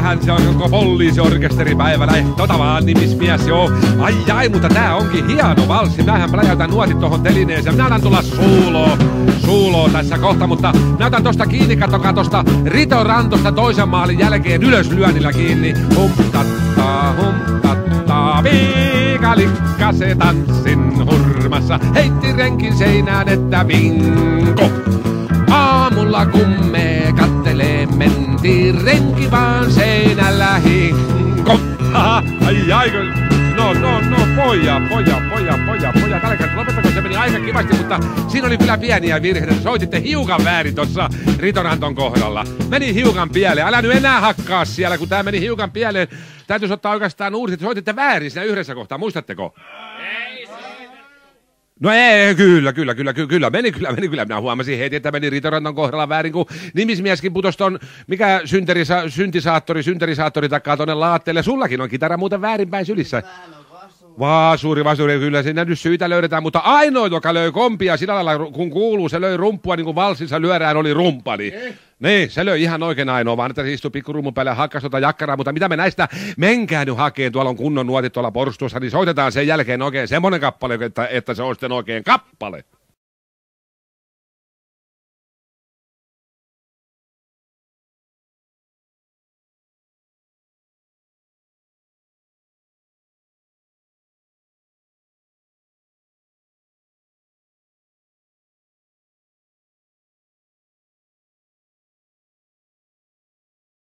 Täällähän se on koko poliisiorkesteri päivällä. Vaan nimismies, joo. Ai, mutta tää onkin hieno valssi. Mähän pläjäytän nuotit tohon telineeseen. Minä annan tulla suuloo tässä kohta, mutta näytän tosta kiinni, katsokaa tosta Rito Rantosta toisen maalin jälkeen ylös lyönnillä kiinni. Humptattaa, piikalikka se tanssin hurmassa. Heitti renkin seinään, että vinko. Aamulla kun me kattelee, mentiin renki vaan seinällä hinko. Ai, no, poja. Tällä kertaa lopettako se meni aika kivasti, mutta siinä oli kyllä pieniä virheitä. Soititte hiukan väärin tuossa Ritoranton kohdalla. Meni hiukan pieleen. Älä nyt enää hakkaa siellä, kun tää meni hiukan pieleen. Täytyisi ottaa oikeastaan uudestaan. Soititte väärin siinä yhdessä kohtaa, muistatteko? No ei, kyllä. Meni kyllä. Minä huomasin heti, että meni Ritoranton kohdalla väärin, kun nimismieskin putosi ton, mikä synterisaattori takaa tonne laatteelle. Sullakin on kitara muuten väärinpäin sylissä. Vasuri, kyllä siinä nyt syitä löydetään, mutta ainoa, joka löi kompia sillä lailla, kun kuuluu, se löi rumppua niin kuin valssissa lyödään, oli rumppani. Niin, se löi ihan oikein ainoa, vaan että se istui pikkurummun päälle ja hakkas jakkaraa, mutta mitä me näistä menkää nyt hakeen, tuolla on kunnon nuotit tuolla porstuassa, niin soitetaan sen jälkeen oikein semmonen kappale, että se on sitten oikein kappale.